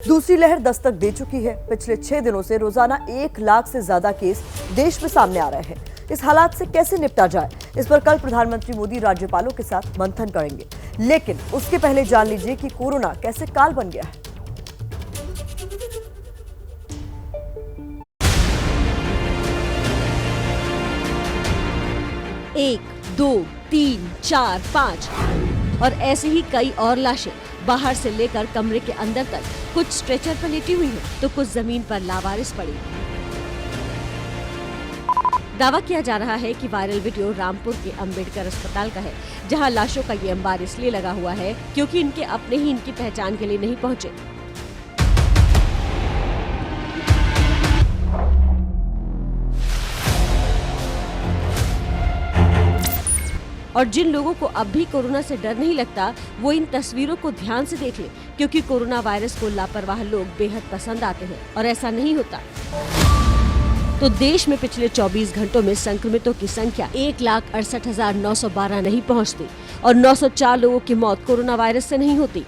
दूसरी लहर दस्तक दे चुकी है। पिछले 6 दिनों से रोजाना 1 लाख से ज्यादा केस देश में सामने आ रहे हैं। इस हालात से कैसे निपटा जाए, इस पर कल प्रधानमंत्री मोदी राज्यपालों के साथ मंथन करेंगे। लेकिन उसके पहले जान लीजिए कि कोरोना कैसे काल बन गया है। 1, 2, 3, 4, 5 और ऐसे ही कई और लाशें बाहर से लेकर कमरे के अंदर तक, कुछ स्ट्रेचर पर लेटी हुई हैं, तो कुछ जमीन पर लावारिस पड़ी। दावा किया जा रहा है कि वायरल वीडियो रामपुर के अंबेडकर अस्पताल का है, जहां लाशों का ये अंबार इसलिए लगा हुआ है क्योंकि इनके अपने ही इनकी पहचान के लिए नहीं पहुंचे। और जिन लोगों को अब भी कोरोना से डर नहीं लगता, वो इन तस्वीरों को ध्यान से देख लें, क्योंकि कोरोना वायरस को लापरवाह लोग बेहद पसंद आते हैं और ऐसा नहीं होता। तो देश में पिछले 24 घंटों में संक्रमितों की संख्या 1,68,912 नहीं पहुंचती और 904 लोगों की मौत कोरोना वायरस से नहीं होती।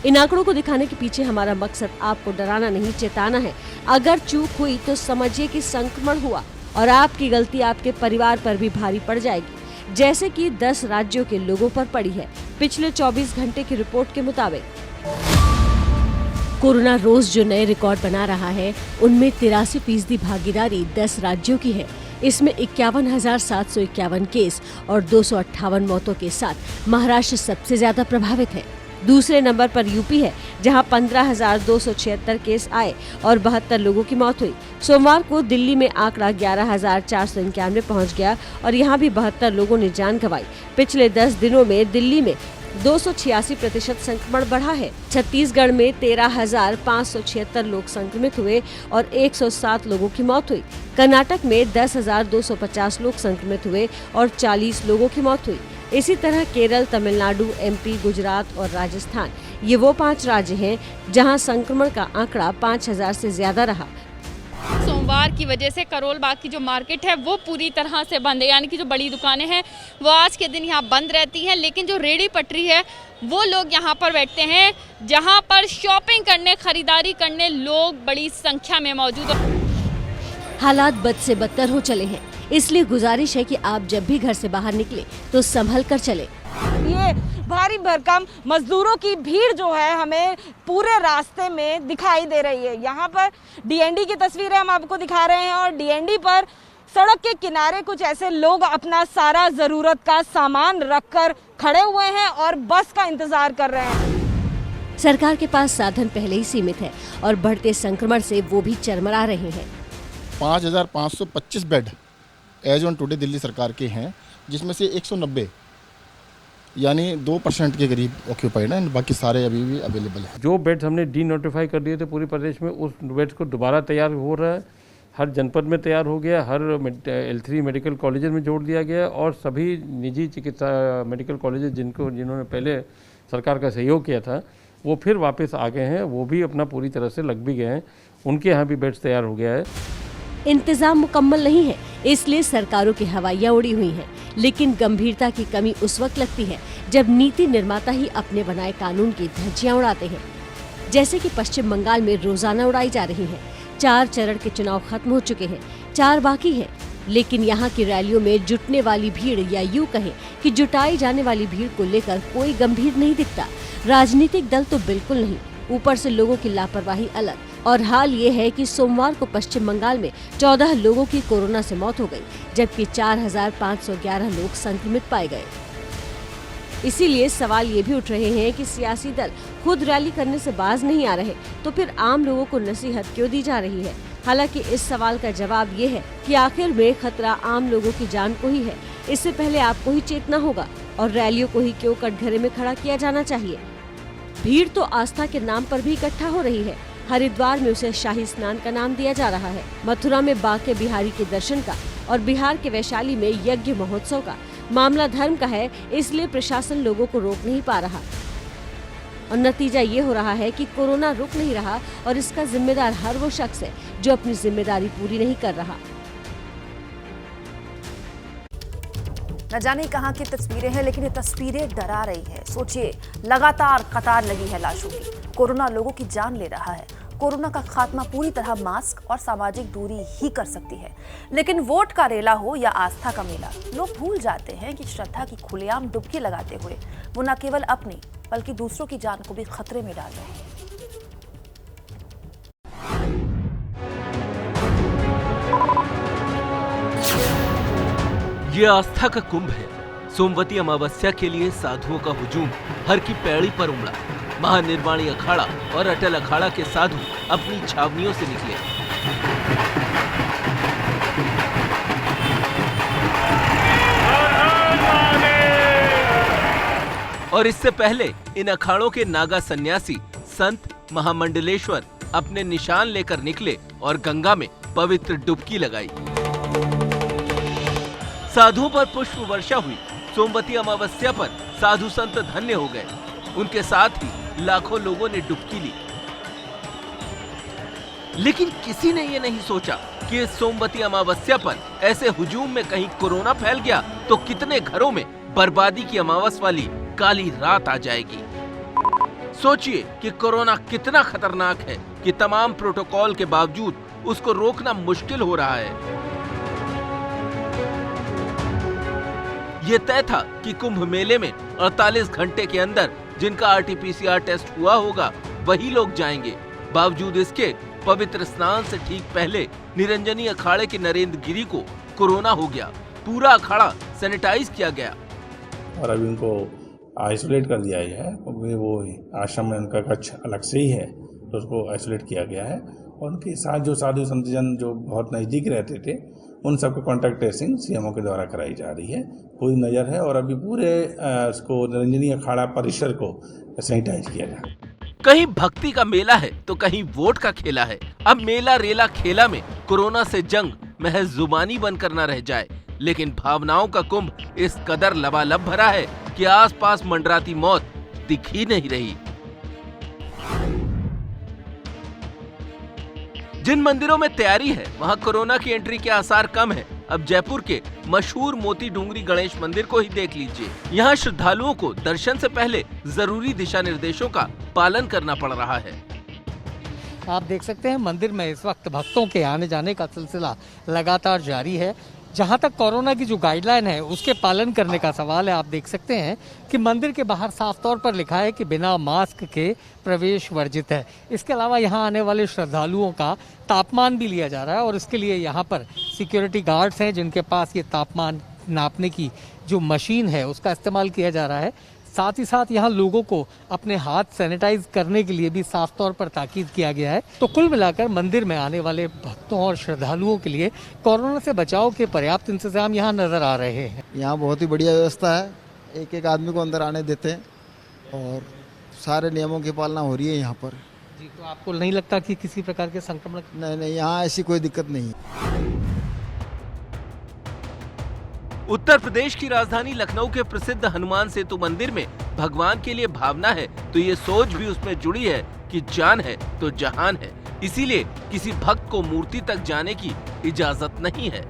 इन आंकड़ों को दिखाने के पीछे हमारा मकसद आपको डराना नहीं, चेताना है। अगर चूक हुई तो समझिए कि संक्रमण हुआ और आपकी गलती आपके परिवार पर भी भारी पड़ जाएगी, जैसे कि 10 राज्यों के लोगों पर पड़ी है। पिछले 24 घंटे की रिपोर्ट के मुताबिक कोरोना रोज जो नए रिकॉर्ड बना रहा है, उनमें 83% भागीदारी 10 राज्यों की है। इसमें 51,751 केस और 258 मौतों के साथ महाराष्ट्र सबसे ज्यादा प्रभावित है। दूसरे नंबर पर यूपी है, जहां 15,276 केस आए और 72 लोगों की मौत हुई। सोमवार को दिल्ली में आंकड़ा 11,491 पहुंच गया और यहां भी 72 लोगों ने जान गंवाई। पिछले 10 दिनों में दिल्ली में 286% संक्रमण बढ़ा है। छत्तीसगढ़ में 13,576 लोग संक्रमित हुए और 107 लोगों की मौत हुई। कर्नाटक में 10,250 लोग संक्रमित हुए और 40 लोगों की मौत हुई। इसी तरह केरल, तमिलनाडु, एमपी, गुजरात और राजस्थान, ये वो 5 राज्य हैं जहां संक्रमण का आंकड़ा 5,000 से ज्यादा रहा। सोमवार की वजह से करोल बाग की जो मार्केट है वो पूरी तरह से बंद है, यानी कि जो बड़ी दुकानें हैं वो आज के दिन यहाँ बंद रहती हैं। लेकिन जो रेहड़ी पटरी है वो लोग यहाँ पर बैठते हैं, जहाँ पर शॉपिंग करने, खरीदारी करने लोग बड़ी संख्या में मौजूद हैं। हालात बद से बदतर हो चले हैं, इसलिए गुजारिश है कि आप जब भी घर से बाहर निकले तो संभल कर चले। ये भारी भरकम मजदूरों की भीड़ जो है हमें पूरे रास्ते में दिखाई दे रही है। यहाँ पर डीएनडी की तस्वीरें हम आपको दिखा रहे हैं और डीएनडी पर सड़क के किनारे कुछ ऐसे लोग अपना सारा जरूरत का सामान रखकर खड़े हुए हैं और बस का इंतजार कर रहे हैं। सरकार के पास साधन पहले ही सीमित है और बढ़ते संक्रमण से वो भी चरमरा रहे हैं। 5,525 bed as on today Delhi सरकार के हैं, जिसमें से 190 यानी 2% के करीब ऑक्यूपाइड है, बाकी सारे अभी भी अवेलेबल हैं। जो बेड्स हमने डी नोटिफाई कर दिए थे पूरे प्रदेश में, उस बेड्स को दोबारा तैयार हो रहा है। हर जनपद में तैयार हो गया, हर L3 मेडिकल कॉलेजेस में जोड़ दिया गया और सभी निजी चिकित्सा मेडिकल कॉलेजेस जिन्होंने पहले सरकार का सहयोग किया था, वो फिर वापस आ गए हैं। वो भी अपना पूरी तरह से लग भी गए हैं, उनके यहाँ भी बेड्स तैयार हो गया है। इंतजाम मुकम्मल नहीं है, इसलिए सरकारों की हवाइयां उड़ी हुई हैं। लेकिन गंभीरता की कमी उस वक्त लगती है जब नीति निर्माता ही अपने बनाए कानून की धज्जियां उड़ाते हैं, जैसे कि पश्चिम बंगाल में रोजाना उड़ाई जा रही हैं। 4 चरण के चुनाव खत्म हो चुके हैं, 4 बाकी हैं, लेकिन यहाँ की रैलियों में जुटने वाली भीड़, या यूं कहें कि जुटाई जाने वाली भीड़ को लेकर कोई गंभीर नहीं दिखता। राजनीतिक दल तो बिल्कुल नहीं, ऊपर से लोगों की लापरवाही अलग। और हाल ये है कि सोमवार को पश्चिम बंगाल में 14 लोगों की कोरोना से मौत हो गई, जबकि 4,511 लोग संक्रमित पाए गए। इसीलिए सवाल ये भी उठ रहे हैं कि सियासी दल खुद रैली करने से बाज नहीं आ रहे, तो फिर आम लोगों को नसीहत क्यों दी जा रही है? हालांकि इस सवाल का जवाब ये है कि आखिर में खतरा आम लोगों की जान को ही है। इससे पहले आपको ही चेतना होगा और रैलियों को ही क्यों कटघरे में खड़ा किया जाना चाहिए। भीड़ तो आस्था के नाम पर भी इकट्ठा हो रही है। हरिद्वार में उसे शाही स्नान का नाम दिया जा रहा है, मथुरा में बांके बिहारी के दर्शन का और बिहार के वैशाली में यज्ञ महोत्सव का। मामला धर्म का है, इसलिए प्रशासन लोगों को रोक नहीं पा रहा और नतीजा ये हो रहा है कि कोरोना रुक नहीं रहा और इसका जिम्मेदार हर वो शख्स है जो अपनी जिम्मेदारी पूरी नहीं कर रहा। न जाने कहां की तस्वीरें हैं, लेकिन ये तस्वीरें डरा रही हैं। सोचिए, लगातार कतार लगी है लाशों की। कोरोना लोगों की जान ले रहा है। कोरोना का खात्मा पूरी तरह मास्क और सामाजिक दूरी ही कर सकती है। लेकिन वोट का रेला हो या आस्था का मेला, लोग भूल जाते हैं कि श्रद्धा की खुलेआम डुबकी लगाते हुए वो न केवल अपनी बल्कि दूसरों की जान को भी खतरे में डाल रहे हैं। ये आस्था का कुंभ है। सोमवती अमावस्या के लिए साधुओं का हुजूम हर की पैड़ी पर उमड़ा। महानिर्वाणी अखाड़ा और अटल अखाड़ा के साधु अपनी छावनियों से निकले। और इससे पहले इन अखाड़ों के नागा सन्यासी संत महामंडलेश्वर अपने निशान लेकर निकले और गंगा में पवित्र डुबकी लगाई। साधुओं पर पुष्प वर्षा हुई। सोमवती अमावस्या पर साधु संत धन्य हो गए। उनके साथ ही लाखों लोगों ने डुबकी ली। लेकिन किसी ने ये नहीं सोचा कि इस सोमवती अमावस्या पर ऐसे हुजूम में कहीं कोरोना फैल गया तो कितने घरों में बर्बादी की अमावस वाली काली रात आ जाएगी। सोचिए कि कोरोना कितना खतरनाक है कि तमाम प्रोटोकॉल के बावजूद उसको रोकना मुश्किल हो रहा है। ये तय था कि कुंभ मेले में 48 घंटे के अंदर जिनका आरटीपीसीआर टेस्ट हुआ होगा वही लोग जाएंगे। बावजूद इसके पवित्र स्नान से ठीक पहले निरंजनी अखाड़े के नरेंद्र गिरी को कोरोना हो गया। पूरा अखाड़ा सैनिटाइज किया गया और अभी उनको आइसोलेट कर दिया गया है। अभी वो आश्रम में उनका कक्ष अलग से ही है तो उसको आइसोलेट किया गया है। और उनके साथ जो साधु संतजन जो बहुत नज़दीक रहते थे उन सबको कॉन्टैक्ट ट्रेसिंग सीएमओ के द्वारा कराई जा रही है। पूरी नज़र है और अभी पूरे इसको निरंजनी अखाड़ा परिसर को सैनिटाइज किया जाए। कहीं भक्ति का मेला है तो कहीं वोट का खेला है। अब मेला रेला खेला में कोरोना से जंग महज जुबानी बनकर न रह जाए। लेकिन भावनाओं का कुंभ इस कदर लबालब भरा है कि आसपास मंडराती मौत दिख ही नहीं रही। जिन मंदिरों में तैयारी है वहां कोरोना की एंट्री के आसार कम है। अब जयपुर के मशहूर मोती डूंगरी गणेश मंदिर को ही देख लीजिए। यहाँ श्रद्धालुओं को दर्शन से पहले जरूरी दिशा निर्देशों का पालन करना पड़ रहा है। आप देख सकते हैं मंदिर में इस वक्त भक्तों के आने जाने का सिलसिला लगातार जारी है। जहां तक कोरोना की जो गाइडलाइन है उसके पालन करने का सवाल है, आप देख सकते हैं कि मंदिर के बाहर साफ तौर पर लिखा है कि बिना मास्क के प्रवेश वर्जित है। इसके अलावा यहां आने वाले श्रद्धालुओं का तापमान भी लिया जा रहा है और इसके लिए यहां पर सिक्योरिटी गार्ड्स हैं जिनके पास ये तापमान नापने की जो मशीन है उसका इस्तेमाल किया जा रहा है। साथ ही साथ यहाँ लोगों को अपने हाथ सैनिटाइज करने के लिए भी साफ तौर पर ताकीद किया गया है। तो कुल मिलाकर मंदिर में आने वाले भक्तों और श्रद्धालुओं के लिए कोरोना से बचाव के पर्याप्त इंतजाम यहाँ नजर आ रहे हैं। यहाँ बहुत ही बढ़िया व्यवस्था है। एक एक आदमी को अंदर आने देते हैं और सारे नियमों की पालना हो रही है यहाँ पर। जी, तो आपको नहीं लगता कि किसी प्रकार के संक्रमण? नहीं, यहाँ ऐसी कोई दिक्कत नहीं। उत्तर प्रदेश की राजधानी लखनऊ के प्रसिद्ध हनुमान सेतु मंदिर में भगवान के लिए भावना है तो ये सोच भी उसमें जुड़ी है कि जान है तो जहान है। इसीलिए किसी भक्त को मूर्ति तक जाने की इजाजत नहीं है।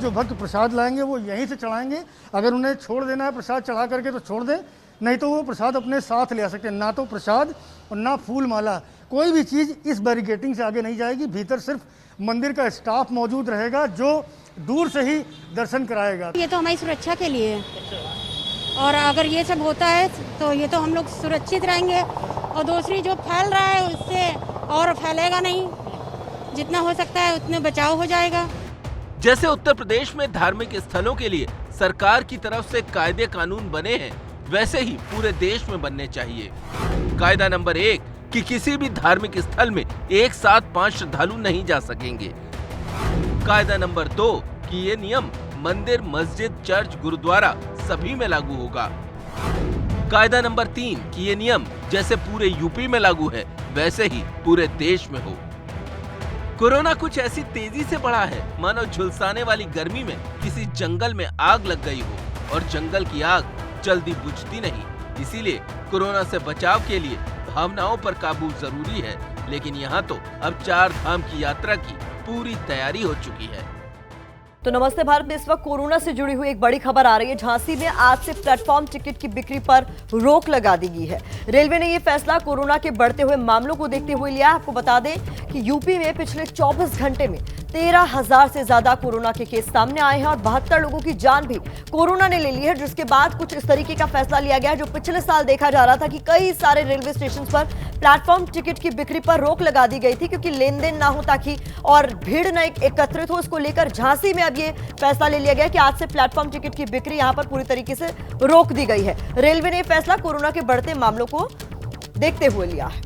जो भक्त प्रसाद लाएंगे वो यहीं से चढ़ाएंगे। अगर उन्हें छोड़ देना है प्रसाद चढ़ा करके तो छोड़ दें, नहीं तो वो प्रसाद अपने साथ ले आ सकते हैं। ना तो प्रसाद और ना फूल माला, कोई भी चीज़ इस बैरिकेडिंग से आगे नहीं जाएगी। भीतर सिर्फ मंदिर का स्टाफ मौजूद रहेगा जो दूर से ही दर्शन कराएगा। ये तो हमारी सुरक्षा के लिए है और अगर ये सब होता है तो ये तो हम लोग सुरक्षित रहेंगे और दूसरी जो फैल रहा है उससे और फैलेगा नहीं। जितना हो सकता है उतने बचाव हो जाएगा। जैसे उत्तर प्रदेश में धार्मिक स्थलों के लिए सरकार की तरफ से कायदे कानून बने हैं वैसे ही पूरे देश में बनने चाहिए। कायदा नंबर 1 कि किसी भी धार्मिक स्थल में एक साथ 5 श्रद्धालु नहीं जा सकेंगे। कायदा नंबर 2 कि ये नियम मंदिर, मस्जिद, चर्च, गुरुद्वारा सभी में लागू होगा। कायदा नंबर 3 कि ये नियम जैसे पूरे यूपी में लागू है वैसे ही पूरे देश में हो। कोरोना कुछ ऐसी तेजी से बढ़ा है मानो झुलसाने वाली गर्मी में किसी जंगल में आग लग गई हो और जंगल की आग जल्दी बुझती नहीं। इसीलिए कोरोना से बचाव के लिए भावनाओं पर काबू जरूरी है। लेकिन यहाँ तो अब 4 धाम की यात्रा की पूरी तैयारी हो चुकी है। तो नमस्ते भारत में इस वक्त कोरोना से जुड़ी हुई एक बड़ी खबर आ रही है। झांसी में आज से प्लेटफॉर्म टिकट की बिक्री पर रोक लगा दी गई है। रेलवे ने यह फैसला कोरोना के बढ़ते हुए मामलों को देखते हुए लिया। आपको बता दें कि यूपी में पिछले 24 घंटे में 13,000 से ज्यादा कोरोना के केस सामने आए हैं और 72 लोगों की जान भी कोरोना ने ले ली है, जिसके बाद कुछ इस तरीके का फैसला लिया गया है। जो पिछले साल देखा जा रहा था कि कई सारे रेलवे स्टेशन पर प्लेटफॉर्म टिकट की बिक्री पर रोक लगा दी गई थी, क्योंकि लेन देन ना हो ताकि और भीड़ न एकत्रित हो। इसको लेकर झांसी में अब ये फैसला ले लिया गया कि आज से प्लेटफॉर्म टिकट की बिक्री यहां पर पूरी तरीके से रोक दी गई है। रेलवे ने फैसला कोरोना के बढ़ते मामलों को देखते हुए लिया है।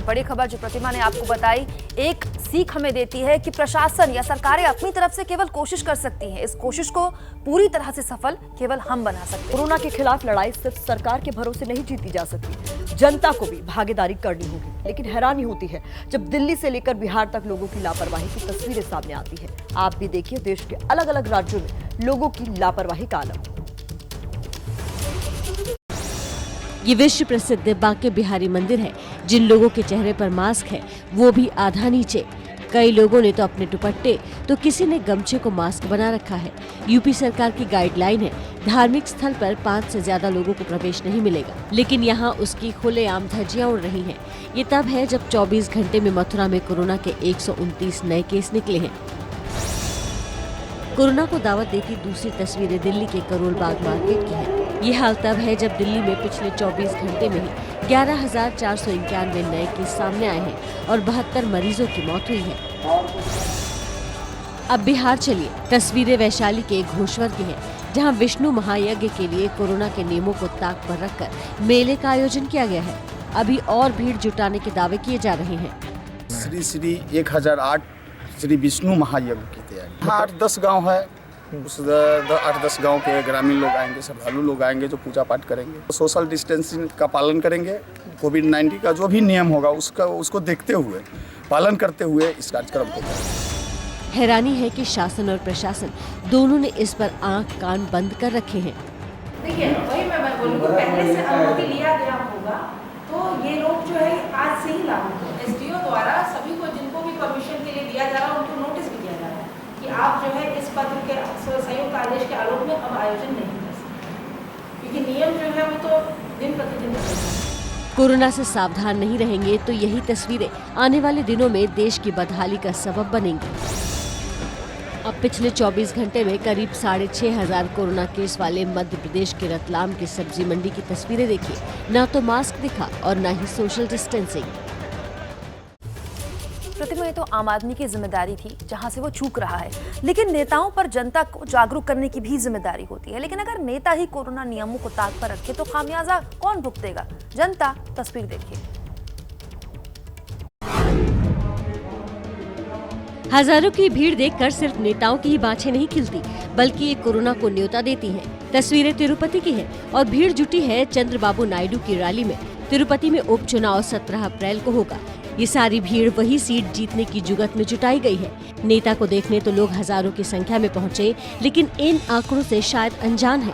बड़ी खबर जो प्रतिमा ने आपको बताई एक सीख हमें देती है कि प्रशासन या सरकारें अपनी तरफ से केवल कोशिश कर सकती हैं। इस कोशिश को पूरी तरह से सफल केवल हम बना सकते हैं। कोरोना के खिलाफ लड़ाई सिर्फ सरकार के भरोसे नहीं जीती जा सकती, जनता को भी भागीदारी करनी होगी। लेकिन हैरानी होती है जब दिल्ली से लेकर बिहार तक लोगों की लापरवाही की तस्वीरें सामने आती है। आप भी देखिए देश के अलग अलग राज्यों में लोगों की लापरवाही का आलम। ये विश्व प्रसिद्ध बांके बिहारी मंदिर है। जिन लोगों के चेहरे पर मास्क है वो भी आधा नीचे। कई लोगों ने तो अपने दुपट्टे तो किसी ने गमछे को मास्क बना रखा है। यूपी सरकार की गाइडलाइन है, धार्मिक स्थल पर 5 से ज्यादा लोगों को प्रवेश नहीं मिलेगा, लेकिन यहाँ उसकी खुलेआम धज्जियां उड़ रही हैं। ये तब है जब 24 घंटे में मथुरा में कोरोना के 129 नए केस निकले हैं। कोरोना को दावत देती दूसरी तस्वीरें दिल्ली के करोल बाग मार्केट की है। ये हाल तब है जब दिल्ली में पिछले 24 घंटे में ही 11,491 नए केस सामने आए हैं और 72 मरीजों की मौत हुई है। अब बिहार चलिए, तस्वीरें वैशाली के घोश्वर की हैं, जहां विष्णु महायज्ञ के लिए कोरोना के नियमों को ताक पर रखकर मेले का आयोजन किया गया है। अभी और भीड़ जुटाने के दावे किए जा रहे हैं। श्री 1008 श्री विष्णु महायज्ञ की तैयारी। 8-10 गाँव है, उस 8-10 गांव के ग्रामीण लोग आएंगे, श्रद्धालु लोग आएंगे जो पूजा पाठ करेंगे। सोशल डिस्टेंसिंग का पालन करेंगे। कोविड-19 का जो भी नियम होगा उसको देखते हुए, पालन करते हुए इस कार्यक्रम को करेंगे। हैरानी है कि शासन और प्रशासन दोनों ने इस पर आंख कान बंद कर रखे हैं। देखिए वही मैं बोलूँगी, पहले से अनुमति लिया गया होगा तो ये लोग जो है आज से ही लागू हो। एसडीओ द्वारा सभी को जिनको भी परमिशन के लिए दिया जा रहा है उनको नोटिस भी दिया जा रहा है कि आप जो है इस पत्र के संयुक्त आदेश के आलोक में अब आयोजन नहीं कर सकते, क्योंकि नियम जो है वो तो दिन प्रतिदिन बदल रहे हैं। कोरोना से सावधान नहीं रहेंगे तो यही तस्वीरें आने वाले दिनों में देश की बदहाली का सबब बनेंगी। अब पिछले 24 घंटे में करीब 6,500 कोरोना केस वाले मध्य प्रदेश के रतलाम की सब्जी मंडी की तस्वीरें देखिए। न तो मास्क दिखा और न ही सोशल डिस्टेंसिंग। प्रतिमा, ये तो आम आदमी की जिम्मेदारी थी जहां से वो चूक रहा है, लेकिन नेताओं पर जनता को जागरूक करने की भी जिम्मेदारी होती है। लेकिन अगर नेता ही कोरोना नियमों को ताक पर रखे तो खामियाजा कौन भुगतेगा? जनता। तस्वीर देखिए। हजारों की भीड़ देखकर सिर्फ नेताओं की ही बाँछें नहीं खिलती, बल्कि ये कोरोना को न्योता देती हैं। तस्वीरें तिरुपति की हैं और भीड़ जुटी है चंद्रबाबू नायडू की रैली में। तिरुपति में उपचुनाव 17 अप्रैल को होगा। ये सारी भीड़ वही सीट जीतने की जुगत में जुटाई गई है। नेता को देखने तो लोग हजारों की संख्या में पहुंचे, लेकिन इन आंकड़ों से शायद अनजान है।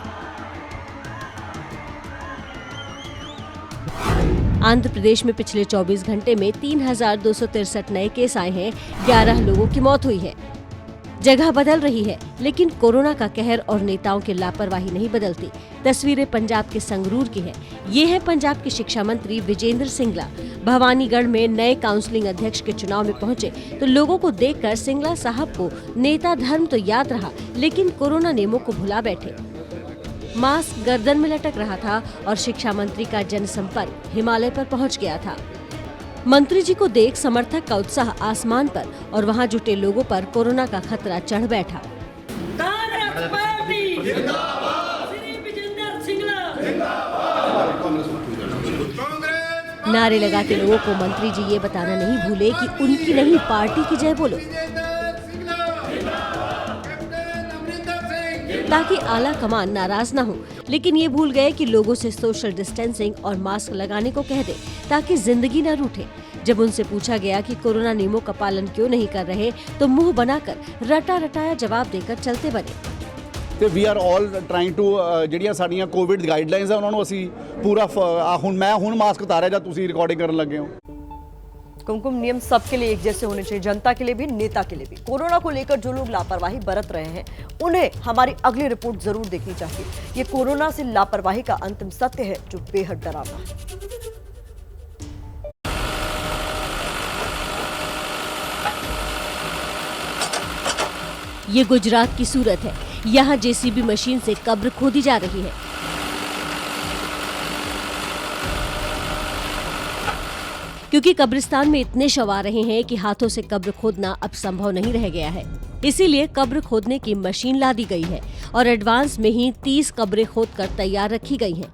आंध्र प्रदेश में पिछले 24 घंटे में 3,263 नए केस आए हैं, 11 लोगों की मौत हुई है। जगह बदल रही है, लेकिन कोरोना का कहर और नेताओं की लापरवाही नहीं बदलती। तस्वीरें पंजाब के संगरूर की है। ये है पंजाब के शिक्षा मंत्री विजेंद्र सिंगला। भवानीगढ़ में नए काउंसिलिंग अध्यक्ष के चुनाव में पहुंचे तो लोगों को देखकर सिंगला साहब को नेता धर्म तो याद रहा, लेकिन कोरोना नियमों को भुला बैठे। मास्क गर्दन में लटक रहा था और शिक्षा मंत्री का जनसंपर्क हिमालय पर पहुंच गया था। मंत्री जी को देख समर्थक का उत्साह आसमान पर और वहां जुटे लोगों पर कोरोना का खतरा चढ़ बैठा। नारे लगाते लोगों को मंत्री जी ये बताना नहीं भूले कि उनकी नहीं पार्टी की जय बोलो, ताकि आला कमान नाराज ना हो। लेकिन ये भूल गए कि लोगों से सोशल डिस्टेंसिंग और मास्क लगाने को कह दे ताकि जिंदगी न रूठे। जब उनसे पूछा गया कि कोरोना नियमों का पालन क्यों नहीं कर रहे तो मुंह बनाकर रटा रटाया जवाब देकर चलते बने। ਤੇ we are all trying to ਜਿਹੜੀਆਂ ਸਾਡੀਆਂ ਕੋਵਿਡ ਗਾਈਡਲਾਈਨਸ ਆ ਉਹਨਾਂ ਨੂੰ ਅਸੀਂ ਪੂਰਾ ਹੁਣ ਮੈਂ ਮਾਸਕ ਉਤਾਰਿਆ ਜਾਂ ਤੁਸੀਂ ਰਿਕਾਰਡਿੰਗ ਕਰਨ ਲੱਗੇ ਹੋ। कुमकुम, नियम सबके लिए एक जैसे होने चाहिए, जनता के लिए भी, नेता के लिए भी। कोरोना को लेकर जो लोग लापरवाही बरत रहे हैं उन्हें हमारी अगली रिपोर्ट जरूर देखनी चाहिए। ये कोरोना से लापरवाही का अंतिम सत्य है जो बेहद डरावना है। ये गुजरात की सूरत है। यहाँ जेसीबी मशीन से कब्र खोदी जा रही है। क्योंकि कब्रिस्तान में इतने शव आ रहे हैं कि हाथों से कब्र खोदना अब संभव नहीं रह गया है। इसीलिए कब्र खोदने की मशीन ला दी गई है और एडवांस में ही 30 कब्रें खोदकर तैयार रखी गई हैं।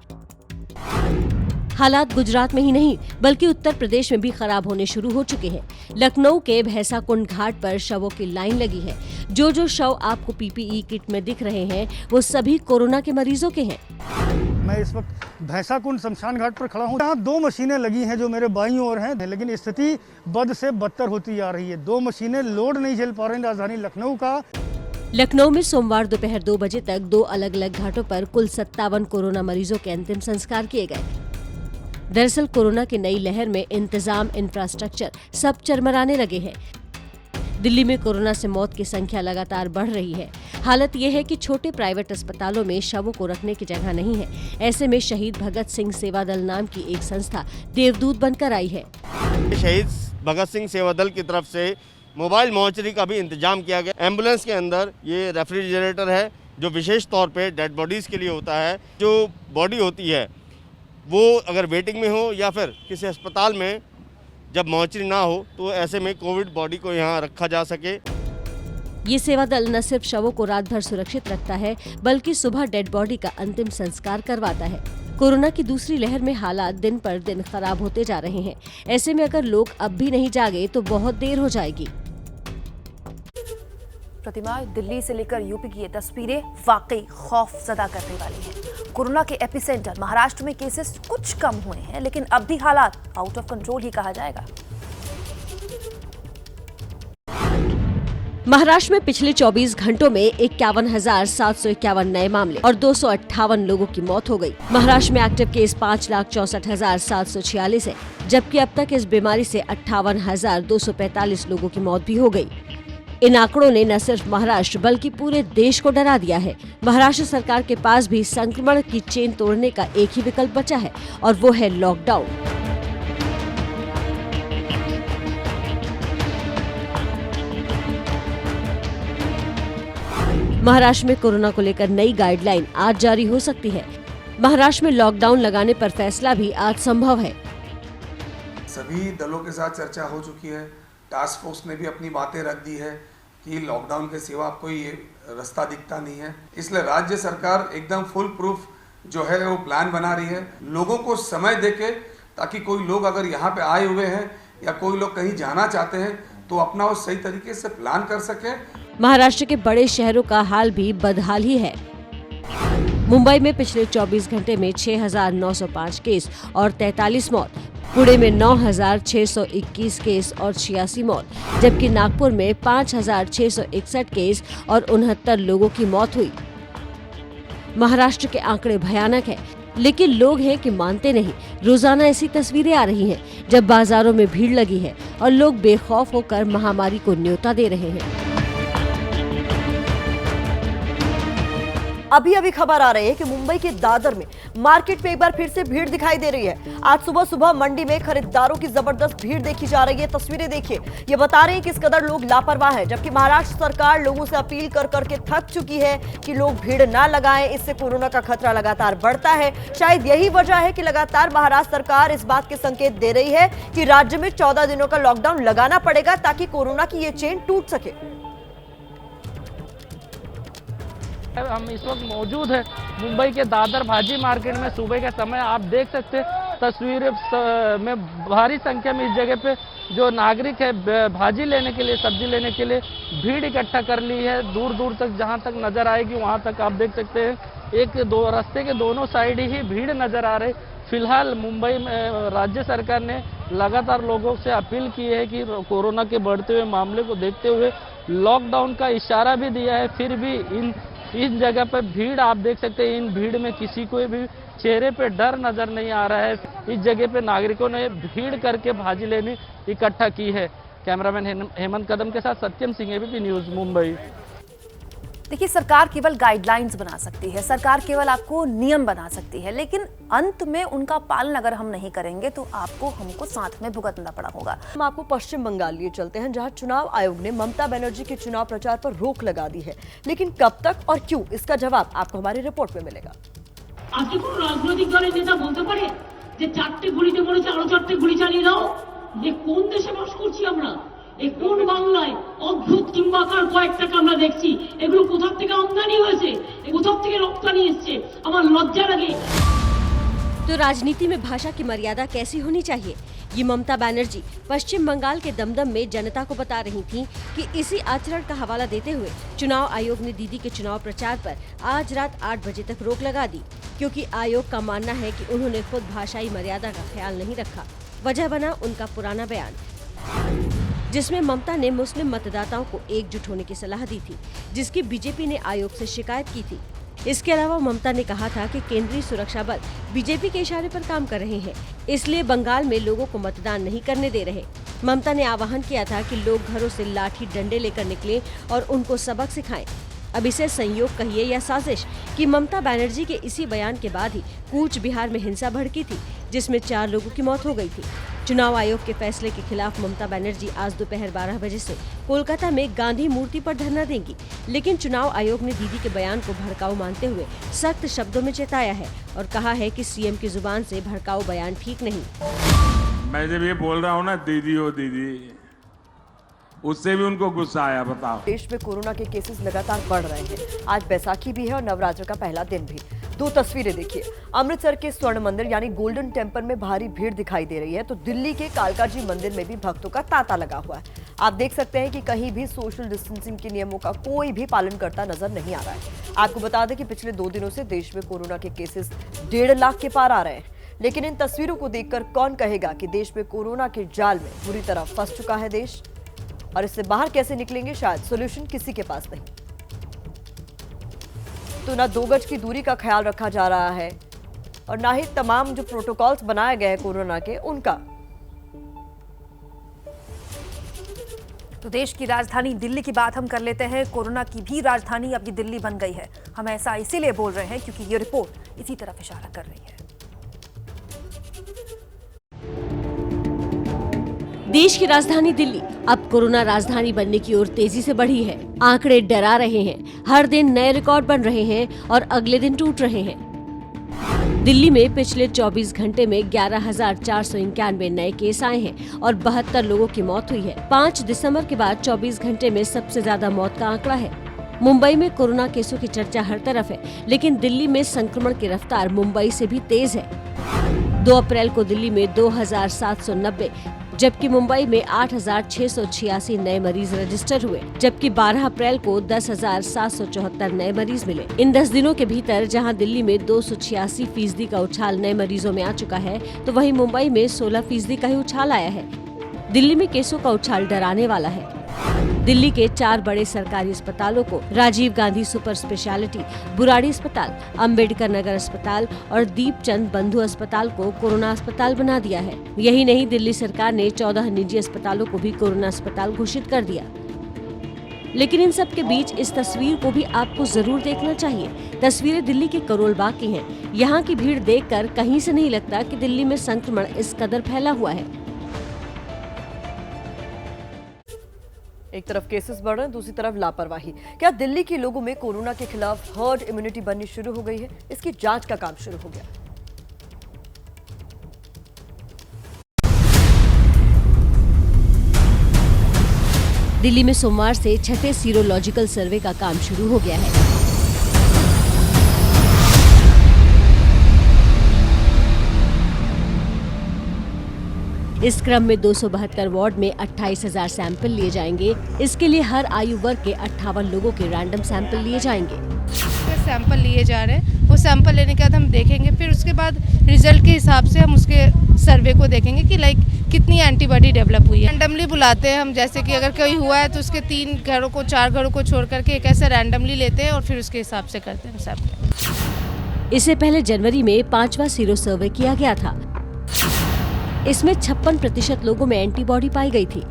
हालात गुजरात में ही नहीं बल्कि उत्तर प्रदेश में भी खराब होने शुरू हो चुके हैं। लखनऊ के भैंसाकुंड घाट पर शवों की लाइन लगी है। जो शव आपको पीपीई किट में दिख रहे हैं वो सभी कोरोना के मरीजों के हैं। मैं इस वक्त भैंसाकुंड शमशान घाट पर खड़ा हूँ। यहाँ 2 मशीनें लगी हैं जो मेरे बाईं ओर हैं, लेकिन स्थिति बद से बदतर होती जा रही है। 2 मशीनें लोड नहीं झेल पा रही राजधानी लखनऊ का। लखनऊ में सोमवार दोपहर 2 बजे तक 2 अलग अलग घाटों पर कुल 57 कोरोना मरीजों के अंतिम संस्कार किए गए। दरअसल कोरोना की नई लहर में इंतजाम, इंफ्रास्ट्रक्चर सब चरमराने लगे हैं। दिल्ली में कोरोना से मौत की संख्या लगातार बढ़ रही है। हालत यह है कि छोटे प्राइवेट अस्पतालों में शवों को रखने की जगह नहीं है। ऐसे में शहीद भगत सिंह सेवा दल नाम की एक संस्था देवदूत बनकर आई है। शहीद भगत सिंह सेवा दल की तरफ से मोबाइल मॉर्चरी का भी इंतजाम किया गया। एम्बुलेंस के अंदर ये रेफ्रिजरेटर है जो विशेष तौर पे डेड बॉडीज के लिए होता है। जो बॉडी होती है वो अगर वेटिंग में हो या फिर किसी अस्पताल में जब मॉर्चरी ना हो तो ऐसे में कोविड बॉडी को यहाँ रखा जा सके। ये सेवा दल न सिर्फ शवों को रात भर सुरक्षित रखता है बल्कि सुबह डेड बॉडी का अंतिम संस्कार करवाता है। कोरोना की दूसरी लहर में हालात दिन पर दिन खराब होते जा रहे हैं। ऐसे में अगर लोग अब भी नहीं जागे तो बहुत देर हो जाएगी। प्रतिमा, दिल्ली से लेकर यूपी की ये तस्वीरें वाकई खौफजदा करने वाली हैं। कोरोना के एपिसेंटर महाराष्ट्र में केसेस कुछ कम हुए हैं, लेकिन अब भी हालात आउट ऑफ कंट्रोल ही कहा जाएगा। महाराष्ट्र में पिछले 24 घंटों में 51,751 नए मामले और 258 लोगों की मौत हो गई। महाराष्ट्र में एक्टिव केस 5,64,746 है, जबकि अब तक इस बीमारी से 58,245 लोगों की मौत भी हो गई। इन आंकड़ों ने न सिर्फ महाराष्ट्र बल्कि पूरे देश को डरा दिया है। महाराष्ट्र सरकार के पास भी संक्रमण की चेन तोड़ने का एक ही विकल्प बचा है और वो है लॉकडाउन। महाराष्ट्र में कोरोना को लेकर नई गाइडलाइन आज जारी हो सकती है। महाराष्ट्र में लॉकडाउन लगाने पर फैसला भी आज संभव है। सभी दलों के साथ चर्चा हो चुकी है। टास्क फोर्स ने भी अपनी बातें रख दी है कि लॉकडाउन के सिवा कोई रास्ता दिखता नहीं है। इसलिए राज्य सरकार एकदम फुल प्रूफ जो है वो प्लान बना रही है, लोगों को समय देके, ताकि कोई लोग अगर यहाँ पे आए हुए हैं या कोई लोग कहीं जाना चाहते हैं तो अपना वो सही तरीके से प्लान कर सके। महाराष्ट्र के बड़े शहरों का हाल भी बदहाल ही है। मुंबई में पिछले 24 घंटे में 6,905 केस और 43 मौत, पुणे में 9,621 केस और 86 मौत, जबकि नागपुर में 5,661 केस और 69 लोगों की मौत हुई। महाराष्ट्र के आंकड़े भयानक हैं, लेकिन लोग हैं कि मानते नहीं। रोजाना ऐसी तस्वीरें आ रही हैं जब बाजारों में भीड़ लगी है और लोग बेखौफ होकर महामारी को न्योता दे रहे हैं। अभी खबर आ रही है कि मुंबई के दादर में मार्केट में एक बार फिर से भीड़ दिखाई दे रही है। आज सुबह मंडी में खरीदारों की जबरदस्त भीड़ देखी जा रही है। तस्वीरें देखिए, ये बता रहे हैं किस कदर लोग लापरवाह हैं, जबकि महाराष्ट्र सरकार लोगों से अपील कर करके थक चुकी है कि लोग भीड़ ना लगाएं। इससे कोरोना का खतरा लगातार बढ़ता है। शायद यही वजह है कि लगातार महाराष्ट्र सरकार इस बात के संकेत दे रही है कि राज्य में 14 दिनों का लॉकडाउन लगाना पड़ेगा ताकि कोरोना की ये चेन टूट सके। हम इस वक्त मौजूद है मुंबई के दादर भाजी मार्केट में। सुबह के समय आप देख सकते हैं तस्वीरें में भारी संख्या में इस जगह पे जो नागरिक है भाजी लेने के लिए, सब्जी लेने के लिए भीड़ इकट्ठा कर ली है। दूर दूर तक जहां तक नजर आएगी वहां तक आप देख सकते हैं रास्ते के दोनों साइड ही भीड़ नजर आ रही। फिलहाल मुंबई में राज्य सरकार ने लगातार लोगों से अपील की है कि कोरोना के बढ़ते हुए मामले को देखते हुए लॉकडाउन का इशारा भी दिया है, फिर भी इन इन जगह पर भीड़ आप देख सकते हैं, इन भीड़ में किसी को भी चेहरे पे डर नजर नहीं आ रहा है। इस जगह पे नागरिकों ने भीड़ करके भाजी लेनी इकट्ठा की है। कैमरामैन हेमंत कदम के साथ सत्यम सिंह, एबीपी न्यूज, मुंबई। देखिए, सरकार केवल गाइडलाइंस बना सकती है, सरकार केवल आपको नियम बना सकती है, लेकिन अंत में उनका पालन अगर हम नहीं करेंगे तो हमको साथ में भुगतना पड़ा होगा। हम आपको पश्चिम बंगाल लिए चलते हैं, जहां चुनाव आयोग ने ममता बनर्जी के चुनाव प्रचार पर रोक लगा दी है। लेकिन कब तक और क्यों, इसका जवाब आपको हमारी रिपोर्ट में मिलेगा। আজকে কোন রাজনৈতিক দলের নেতা বলতে পারে যে 4টে গুলিতে মরেছে, আরো 4টে গুলি চালিয়ে দাও? যে কোন দেশে বাস করছি আমরা? এই কোন বাংলায় অদ্ভুত কিংবাকার কয়েক টাকা আমরা দেখছি, এগুলো কোথা থেকে আমদানি হয়েছে, কোথা থেকে রপ্তানি এসেছে? আমার লজ্জা লাগে। तो राजनीति में भाषा की मर्यादा कैसी होनी चाहिए, ये ममता बनर्जी पश्चिम बंगाल के दमदम में जनता को बता रही थीं कि इसी आचरण का हवाला देते हुए चुनाव आयोग ने दीदी के चुनाव प्रचार पर आज रात 8 बजे तक रोक लगा दी, क्योंकि आयोग का मानना है कि उन्होंने खुद भाषाई मर्यादा का ख्याल नहीं रखा। वजह बना उनका पुराना बयान, जिसमें ममता ने मुस्लिम मतदाताओं को एकजुट होने की सलाह दी थी, जिसकी बीजेपी ने आयोग से शिकायत की थी। इसके अलावा ममता ने कहा था कि केंद्रीय सुरक्षा बल बीजेपी के इशारे पर काम कर रहे हैं, इसलिए बंगाल में लोगों को मतदान नहीं करने दे रहे। ममता ने आह्वान किया था कि लोग घरों से लाठी डंडे लेकर निकलें और उनको सबक सिखाएं। अब इसे संयोग कहिए या साजिश कि ममता बनर्जी के इसी बयान के बाद ही कूच बिहार में हिंसा भड़की थी, जिसमें 4 लोगों की मौत हो गई थी। चुनाव आयोग के फैसले के खिलाफ ममता बनर्जी आज दोपहर 12 बजे से कोलकाता में गांधी मूर्ति पर धरना देंगी, लेकिन चुनाव आयोग ने दीदी के बयान को भड़काऊ मानते हुए सख्त शब्दों में चेताया है और कहा है कि सीएम की जुबान से भड़काऊ बयान ठीक नहीं। मैं जब ये बोल रहा हूँ ना दीदी हो दीदी, उससे भी उनको गुस्सा आया। बताओ, देश में कोरोना के केसेस लगातार बढ़ रहे हैं। आज बैसाखी भी है और नवरात्र का पहला दिन भी। 2 तस्वीरें देखिए। अमृतसर के स्वर्ण मंदिर यानी गोल्डन टेम्पल में भारी भीड़ दिखाई दे रही है, तो दिल्ली के कालका जी मंदिर में भी भक्तों का तांता लगा हुआ है। आप देख सकते हैं कि कहीं भी सोशल डिस्टेंसिंग के नियमों का कोई भी पालन करता नजर नहीं आ रहा है। आपको बता दें कि पिछले 2 दिनों से देश में कोरोना के केसेस 1.5 लाख के पार आ रहे हैं। लेकिन इन तस्वीरों को देखकर कौन कहेगा कि देश में कोरोना के जाल में बुरी तरह फंस चुका है देश, और इससे बाहर कैसे निकलेंगे, शायद सॉल्यूशन किसी के पास नहीं। तो ना 2 गज की दूरी का ख्याल रखा जा रहा है और ना ही तमाम जो प्रोटोकॉल्स बनाए गए हैं कोरोना के उनका। तो देश की राजधानी दिल्ली की बात हम कर लेते हैं। कोरोना की भी राजधानी अब ये दिल्ली बन गई है। हम ऐसा इसीलिए बोल रहे हैं क्योंकि ये रिपोर्ट इसी तरफ इशारा कर रही है। देश की राजधानी दिल्ली अब कोरोना राजधानी बनने की ओर तेजी से बढ़ी है। आंकड़े डरा रहे हैं, हर दिन नए रिकॉर्ड बन रहे हैं और अगले दिन टूट रहे हैं। दिल्ली में पिछले 24 घंटे में 11,491 नए केस आए हैं और 72 लोगों की मौत हुई है। 5 दिसंबर के बाद 24 घंटे में सबसे ज्यादा मौत का आंकड़ा है। मुंबई में कोरोना केसों की चर्चा हर तरफ है, लेकिन दिल्ली में संक्रमण की रफ्तार मुंबई से भी तेज है। 2 अप्रैल को दिल्ली में 2,790 जबकि मुंबई में 8,686 नए मरीज रजिस्टर हुए, जबकि 12 अप्रैल को 10,774 नए मरीज मिले। इन 10 दिनों के भीतर जहां दिल्ली में 286% का उछाल नए मरीजों में आ चुका है, तो वहीं मुंबई में 16% का ही उछाल आया है। दिल्ली में केसों का उछाल डराने वाला है। दिल्ली के 4 बड़े सरकारी अस्पतालों को राजीव गांधी सुपर स्पेशलिटी, बुराड़ी अस्पताल, अंबेडकर नगर अस्पताल और दीपचंद बंधु अस्पताल को कोरोना अस्पताल बना दिया है। यही नहीं, दिल्ली सरकार ने 14 निजी अस्पतालों को भी कोरोना अस्पताल घोषित कर दिया। लेकिन इन सब के बीच इस तस्वीर को भी आपको जरूर देखना चाहिए। तस्वीरें दिल्ली के करोल बाग की हैं। यहाँ की भीड़ देखकर कहीं से नहीं लगता कि दिल्ली में संक्रमण इस कदर फैला हुआ है। एक तरफ केसेस बढ़ रहे हैं, दूसरी तरफ लापरवाही। क्या दिल्ली के लोगों में कोरोना के खिलाफ हर्ड इम्यूनिटी बननी शुरू हो गई है? इसकी जांच का काम शुरू हो गया। दिल्ली में सोमवार से 6ठे सीरोलॉजिकल सर्वे का काम शुरू हो गया है। इस क्रम में 272 वार्ड में 28,000 सैंपल लिए जाएंगे। इसके लिए हर आयु वर्ग के 58 लोगों के रैंडम सैंपल लिए जाएंगे। सैंपल लिए जा रहे हैं, वो सैंपल लेने के बाद हम देखेंगे, फिर उसके बाद रिजल्ट के हिसाब से हम उसके सर्वे को देखेंगे कि लाइक कितनी एंटीबॉडी डेवलप हुई है। रैंडमली बुलाते हैं हम, जैसे कि अगर कोई हुआ है तो उसके 3 घरों को 4 घरों को छोड़ करके एक ऐसे रैंडमली लेते हैं और फिर उसके हिसाब से करते हैं सैंपल। इससे पहले जनवरी में 5वां सीरो सर्वे किया गया था। इसमें 56% लोगों में एंटीबॉडी पाई गई थी,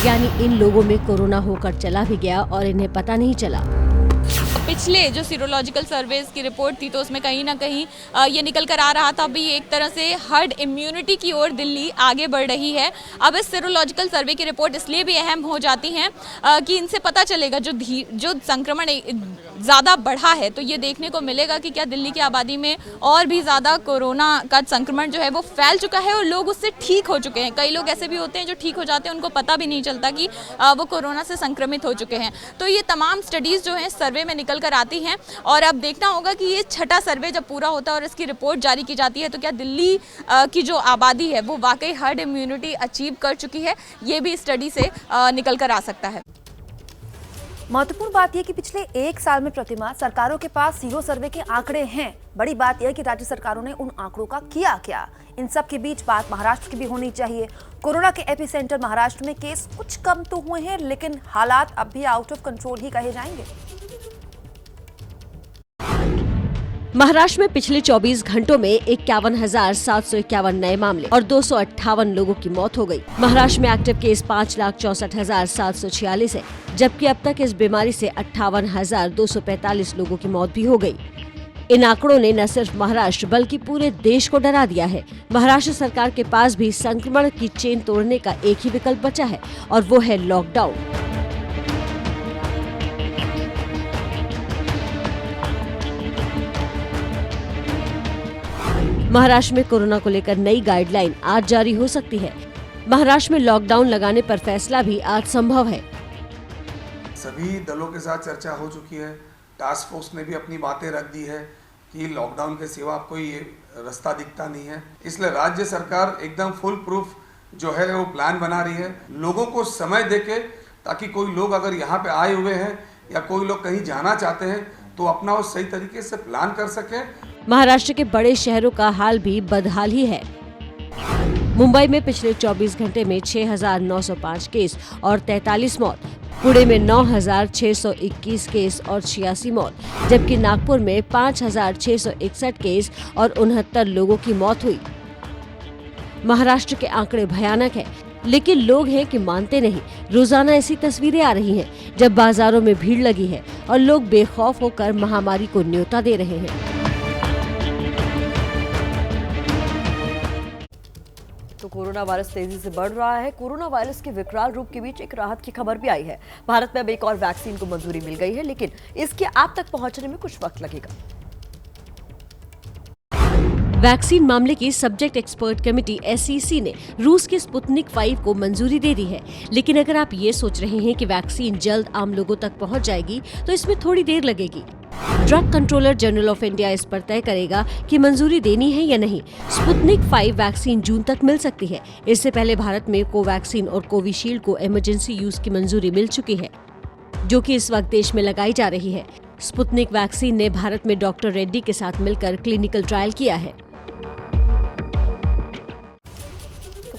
यानी इन लोगों में कोरोना होकर चला भी गया और इन्हें पता नहीं चला। पिछले जो सीरोलॉजिकल सर्वेज की रिपोर्ट थी तो उसमें कहीं ना कहीं ये निकल कर आ रहा था अभी एक तरह से हर्ड इम्यूनिटी की ओर दिल्ली आगे बढ़ रही है। अब इस सीरोलॉजिकल सर्वे की रिपोर्ट इसलिए भी अहम हो जाती हैं कि इनसे पता चलेगा जो संक्रमण ज़्यादा बढ़ा है तो ये देखने को मिलेगा कि क्या दिल्ली की आबादी में और भी ज़्यादा कोरोना का संक्रमण जो है वो फैल चुका है और लोग उससे ठीक हो चुके हैं। कई लोग ऐसे भी होते हैं जो ठीक हो जाते हैं, उनको पता भी नहीं चलता कि वो कोरोना से संक्रमित हो चुके हैं। तो ये तमाम स्टडीज़ जो हैं सर्वे में निकल कर आती हैं और अब देखना होगा कि ये 6ठा सर्वे जब पूरा होता है और इसकी रिपोर्ट जारी की जाती है तो क्या दिल्ली की जो आबादी है वो वाकई हर्ड इम्यूनिटी अचीव कर चुकी है, ये भी स्टडी से निकल कर आ सकता है। महत्वपूर्ण बात यह कि पिछले 1 साल में प्रतिमा सरकारों के पास सीरो सर्वे के आंकड़े हैं। बड़ी बात यह है कि राज्य सरकारों ने उन आंकड़ों का किया क्या। इन सब के बीच बात महाराष्ट्र की भी होनी चाहिए। कोरोना के एपिसेंटर महाराष्ट्र में केस कुछ कम तो हुए हैं, लेकिन हालात अब भी आउट ऑफ कंट्रोल ही कहे जाएंगे। महाराष्ट्र में पिछले 24 घंटों में 51,751 नए मामले और 258 लोगों की मौत हो गई। महाराष्ट्र में एक्टिव केस 5,64,746 है, जबकि अब तक इस बीमारी से 58,245 लोगों की मौत भी हो गई। इन आंकड़ों ने न सिर्फ महाराष्ट्र बल्कि पूरे देश को डरा दिया है। महाराष्ट्र सरकार के पास भी संक्रमण की चेन तोड़ने का एक ही विकल्प बचा है और वो है लॉकडाउन। महाराष्ट्र में कोरोना को लेकर नई गाइडलाइन आज जारी हो सकती है। महाराष्ट्र में लॉकडाउन लगाने पर फैसला भी आज संभव है। सभी दलों के साथ चर्चा हो चुकी है। टास्क फोर्स ने भी अपनी बातें रख दी है कि लॉकडाउन के सिवा आपको ये रास्ता दिखता नहीं है, इसलिए राज्य सरकार एकदम फुल प्रूफ जो है वो प्लान बना रही है। लोगों को समय देके, ताकि कोई लोग अगर यहाँ पे आए हुए हैं या कोई लोग कहीं जाना चाहते हैं तो अपना वो सही तरीके से प्लान कर सके। महाराष्ट्र के बड़े शहरों का हाल भी बदहाल ही है। मुंबई में पिछले 24 घंटे में 6,905 केस और 43 मौत, पुणे में 9,621 केस और 86 मौत, जबकि नागपुर में 5,661 केस और 69 लोगों की मौत हुई। महाराष्ट्र के आंकड़े भयानक है, लेकिन लोग हैं कि मानते नहीं। रोजाना ऐसी तस्वीरें आ रही हैं जब बाजारों में भीड़ लगी है और लोग बेखौफ होकर महामारी को न्योता दे रहे हैं। तो कोरोना वायरस तेजी से बढ़ रहा है। कोरोना वायरस के विकराल रूप के बीच एक राहत की खबर भी आई है। भारत में अब एक और वैक्सीन को मंजूरी मिल गई है, लेकिन इसके आप तक पहुंचने में कुछ वक्त लगेगा। वैक्सीन मामले की सब्जेक्ट एक्सपर्ट कमेटी SEC ने रूस के स्पुतनिक 5 को मंजूरी दे दी है, लेकिन अगर आप ये सोच रहे हैं कि वैक्सीन जल्द आम लोगों तक पहुंच जाएगी तो इसमें थोड़ी देर लगेगी। Drug controller general of India इस पर तय करेगा कि मंजूरी देनी है या नहीं। स्पुतनिक 5 वैक्सीन जून तक मिल सकती है। इससे पहले भारत में कोवैक्सीन और कोविशील्ड को इमरजेंसी यूज की मंजूरी मिल चुकी है, जो कि इस वक्त देश में लगाई जा रही है। स्पुतनिक वैक्सीन ने भारत में डॉक्टर रेड्डी के साथ मिलकर क्लिनिकल ट्रायल किया है।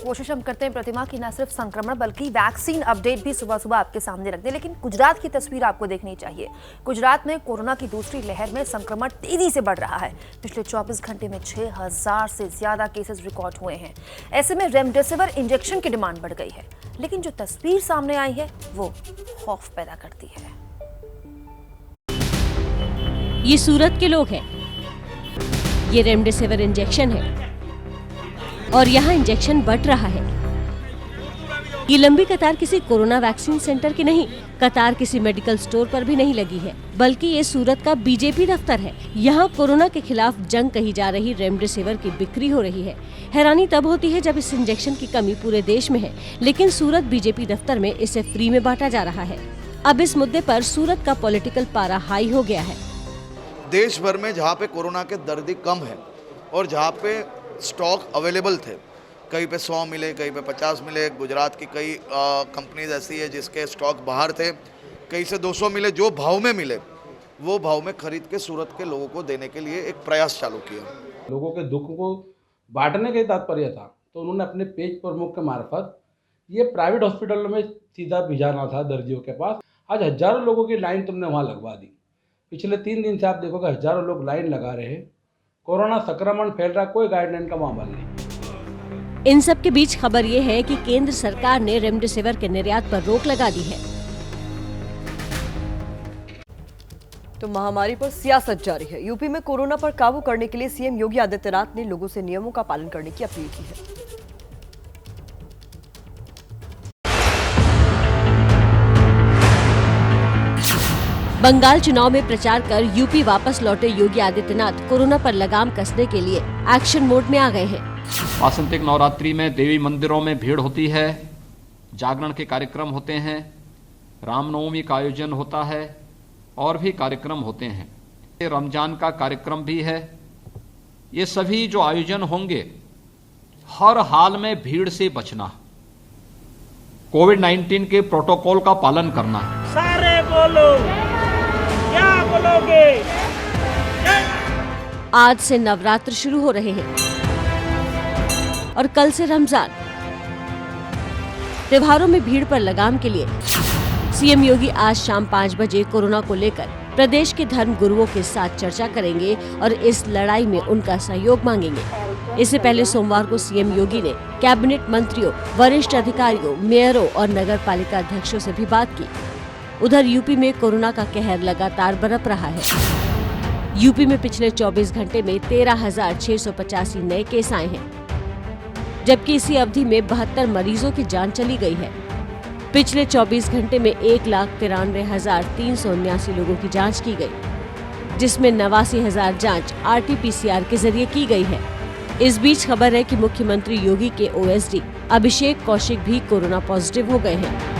कोशिश हम करते हैं प्रतिमा की न सिर्फ संक्रमण बल्कि वैक्सीन अपडेट भी सुबह सुबह आपके सामने रख दे, लेकिन गुजरात की तस्वीर आपको देखनी चाहिए। गुजरात में कोरोना की दूसरी लहर में संक्रमण तेजी से बढ़ रहा है। पिछले 24 घंटे में 6,000 से ज्यादा केसेस रिकॉर्ड हुए हैं। ऐसे में रेमडेसिविर इंजेक्शन की डिमांड बढ़ गई है, लेकिन जो तस्वीर सामने आई है वो खौफ पैदा करती है। ये सूरत के लोग हैं। ये रेमडेसिविर इंजेक्शन है और यहाँ इंजेक्शन बढ़ रहा है। ये लंबी कतार किसी कोरोना वैक्सीन सेंटर की नहीं, कतार किसी मेडिकल स्टोर पर भी नहीं लगी है, बल्कि ये सूरत का बीजेपी दफ्तर है। यहाँ कोरोना के खिलाफ जंग कही जा रही रेमडेसिविर की बिक्री हो रही है। हैरानी तब होती है जब इस इंजेक्शन की कमी पूरे देश में है, लेकिन सूरत बीजेपी दफ्तर में इसे फ्री में बांटा जा रहा है। अब इस मुद्दे पर सूरत का पॉलिटिकल पारा हाई हो गया है। देश भर में जहाँ पे कोरोना के दर्दी कम है और जहाँ पे स्टॉक अवेलेबल थे, कहीं पे 100 मिले, कहीं पे 50 मिले। गुजरात की कई कंपनीज ऐसी है जिसके स्टॉक बाहर थे, कहीं से 200 मिले। जो भाव में मिले वो भाव में खरीद के सूरत के लोगों को देने के लिए एक प्रयास चालू किया। लोगों के दुख को बांटने का तात्पर्य था, तो उन्होंने अपने पेज प्रमुख के मार्फत ये प्राइवेट हॉस्पिटलों में सीधा भिजाना था दर्जियों के पास। आज हजारों लोगों की लाइन तुमने वहाँ लगवा दी। पिछले 3 दिन से आप देखोगे हजारों लोग लाइन लगा रहे हैं। कोरोना संक्रमण फैल रहा, कोई गाइडलाइन का मामला नहीं। इन सब के बीच खबर ये है कि केंद्र सरकार ने रेमडेसिविर के निर्यात पर रोक लगा दी है। तो महामारी पर सियासत जारी है। यूपी में कोरोना पर काबू करने के लिए सीएम योगी आदित्यनाथ ने लोगों से नियमों का पालन करने की अपील की है। बंगाल चुनाव में प्रचार कर यूपी वापस लौटे योगी आदित्यनाथ कोरोना पर लगाम कसने के लिए एक्शन मोड में आ गए हैं। वासंतिक नवरात्रि में देवी मंदिरों में भीड़ होती है, जागरण के कार्यक्रम होते हैं, रामनवमी का आयोजन होता है और भी कार्यक्रम होते हैं। रमजान का कार्यक्रम भी है। ये सभी जो आयोजन होंगे, हर हाल में भीड़ से बचना, कोविड-19 के प्रोटोकॉल का पालन करना। सारे बोलो, क्या बोलोगे? आज से नवरात्र शुरू हो रहे हैं और कल से रमजान। त्योहारों में भीड़ पर लगाम के लिए सीएम योगी आज शाम 5 बजे कोरोना को लेकर प्रदेश के धर्म गुरुओं के साथ चर्चा करेंगे और इस लड़ाई में उनका सहयोग मांगेंगे। इससे पहले सोमवार को सीएम योगी ने कैबिनेट मंत्रियों, वरिष्ठ अधिकारियों, मेयरों और नगर पालिका अध्यक्षों से भी बात की। उधर यूपी में कोरोना का कहर लगातार बरप रहा है। यूपी में पिछले 24 घंटे में 13,685 नए केस आए हैं, जबकि इसी अवधि में 72 मरीजों की जान चली गई है। पिछले 24 घंटे में 1,93,379 लोगों की जांच की गई, जिसमें 89,000 जांच RT-PCR के जरिए की गई है। इस बीच खबर है कि मुख्यमंत्री योगी के OSD अभिषेक कौशिक भी कोरोना पॉजिटिव हो गए हैं।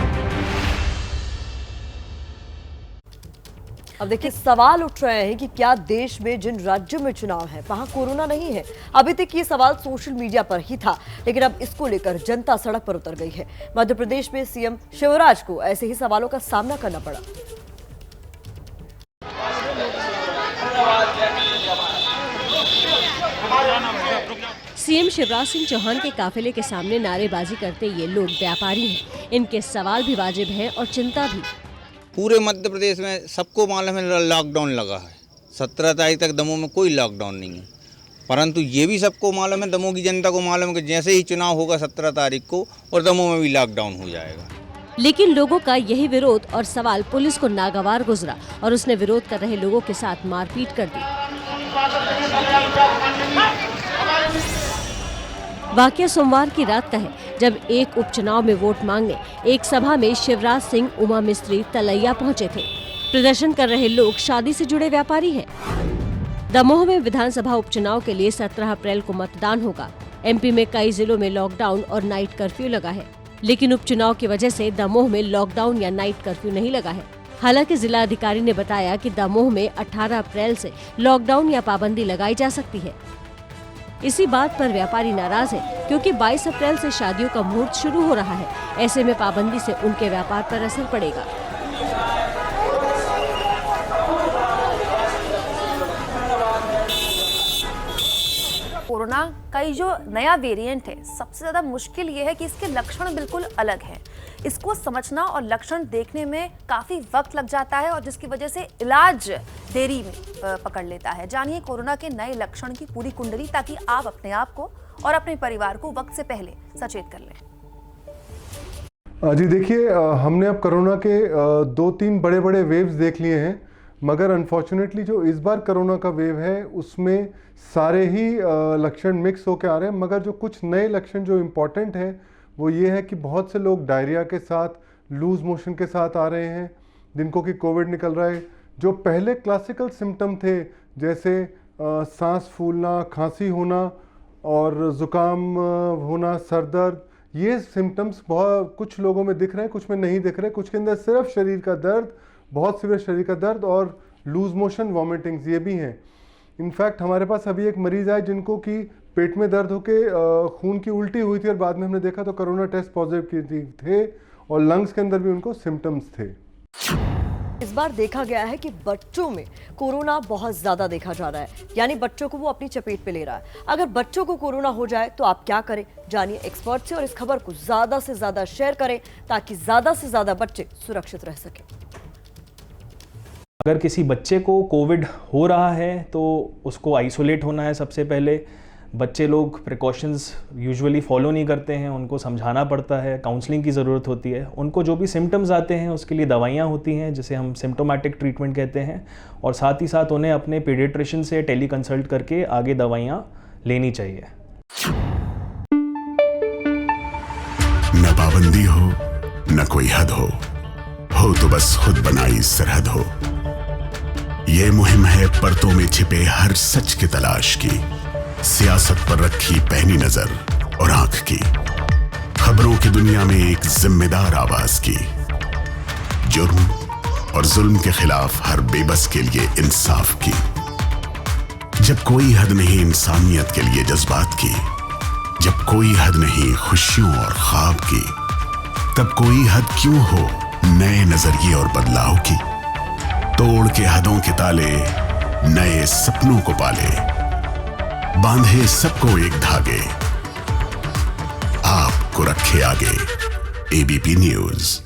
अब देखिए, सवाल उठ रहे हैं कि क्या देश में जिन राज्यों में चुनाव है वहां कोरोना नहीं है? अभी तक ये सवाल सोशल मीडिया पर ही था, लेकिन अब इसको लेकर जनता सड़क पर उतर गई है। मध्य प्रदेश में सीएम शिवराज को ऐसे ही सवालों का सामना करना पड़ा। सीएम शिवराज सिंह चौहान के काफिले के सामने नारेबाजी करते ये लोग व्यापारी हैं। इनके सवाल भी वाजिब हैं और चिंता भी। पूरे मध्य प्रदेश में सबको मालूम है लॉकडाउन लगा है। 17 तारीख तक दमोह में कोई लॉकडाउन नहीं है, परंतु ये भी सबको मालूम है, दमोह की जनता को मालूम है कि जैसे ही चुनाव होगा 17 तारीख को और दमोह में भी लॉकडाउन हो जाएगा। लेकिन लोगों का यही विरोध और सवाल पुलिस को नागवार गुजरा और उसने विरोध कर रहे लोगों के साथ मारपीट कर दी। वाकया सोमवार की रात का है, जब एक उपचुनाव में वोट मांगने एक सभा में शिवराज सिंह, उमा मिस्त्री, तलैया पहुंचे थे। प्रदर्शन कर रहे लोग शादी से जुड़े व्यापारी हैं। दमोह में विधानसभा उपचुनाव के लिए 17 अप्रैल को मतदान होगा। MP में कई जिलों में लॉकडाउन और नाइट कर्फ्यू लगा है, लेकिन उपचुनाव की वजह से दमोह में लॉकडाउन या नाइट कर्फ्यू नहीं लगा है। हालांकि जिला अधिकारी ने बताया कि दमोह में 18 अप्रैल से लॉकडाउन या पाबंदी लगाई जा सकती है। इसी बात पर व्यापारी नाराज है, क्योंकि 22 अप्रैल से शादियों का मुहूर्त शुरू हो रहा है। ऐसे में पाबंदी से उनके व्यापार पर असर पड़ेगा। कोरोना का ये जो नया वेरिएंट है, सबसे ज़्यादा मुश्किल ये है कि इसके लक्षण बिल्कुल अलग हैं। इसको समझना और लक्षण देखने में काफ़ी वक्त लग जाता है और जिसकी वजह से इलाज देरी में पकड़ लेता है। जानिए कोरोना के नए लक्षण की पूरी कुंडली, ताकि आप अपने आप को और अपने परिवार को वक्त से पहले सचेत कर लें। जी देखिए, हमने अब कोरोना के 2-3 बड़े बड़े वेव्स देख लिए हैं, मगर अनफॉर्चुनेटली जो इस बार कोरोना का वेव है उसमें सारे ही लक्षण मिक्स होकर आ रहे हैं। मगर जो कुछ नए लक्षण जो इम्पॉर्टेंट हैं वो ये है कि बहुत से लोग डायरिया के साथ, लूज मोशन के साथ आ रहे हैं, जिनको कि कोविड निकल रहा है। जो पहले क्लासिकल सिम्टम थे, जैसे सांस फूलना, खांसी होना और ज़ुकाम होना, सर दर्द, ये सिम्टम्स बहुत कुछ लोगों में दिख रहे हैं, कुछ में नहीं दिख रहे। कुछ के अंदर सिर्फ शरीर का दर्द, बहुत सीवियर शरीर का दर्द और लूज मोशन, वॉमिटिंग्स, ये भी हैं। इनफैक्ट हमारे पास अभी एक मरीज़ आए जिनको कि पेट में दर्द होके खून की उल्टी हुई थी और बाद में हमने देखा तो कोरोना टेस्ट पॉजिटिव थे और लंग्स के अंदर भी उनको सिम्टम्स थे। इस बार देखा गया है कि बच्चों में कोरोना बहुत ज्यादा देखा जा रहा है, यानी बच्चों को वो अपनी चपेट पे ले रहा है। अगर बच्चों को कोरोना हो जाए तो आप क्या करें, जानिए एक्सपर्ट से और इस खबर को ज्यादा से ज्यादा शेयर करें ताकि ज्यादा से ज्यादा बच्चे सुरक्षित रह सकें। अगर किसी बच्चे को कोविड हो रहा है तो उसको आइसोलेट होना है। सबसे पहले बच्चे लोग प्रिकॉशंस यूजुअली फॉलो नहीं करते हैं, उनको समझाना पड़ता है, काउंसलिंग की ज़रूरत होती है। उनको जो भी सिम्टम्स आते हैं उसके लिए दवाइयाँ होती हैं जिसे हम सिम्टोमेटिक ट्रीटमेंट कहते हैं, और साथ ही साथ उन्हें अपने पीडियाट्रिशियन से टेली कंसल्ट करके आगे दवाइयाँ लेनी चाहिए। न पाबंदी हो न कोई हद हो तो बस खुद बनाई सरहद हो। ये मुहिम है परतों में छिपे हर सच की तलाश की, सियासत पर रखी पैनी नजर और आंख की, खबरों की दुनिया में एक जिम्मेदार आवाज की, जुर्म और जुल्म के खिलाफ हर बेबस के लिए इंसाफ की। जब कोई हद नहीं इंसानियत के लिए जज्बात की, जब कोई हद नहीं खुशियों और ख्वाब की, तब कोई हद क्यों हो नए नजरिए और बदलाव की। तोड़ के हदों के ताले नए सपनों को पाले, बांधे सबको एक धागे, आपको रखे आगे। ABP news.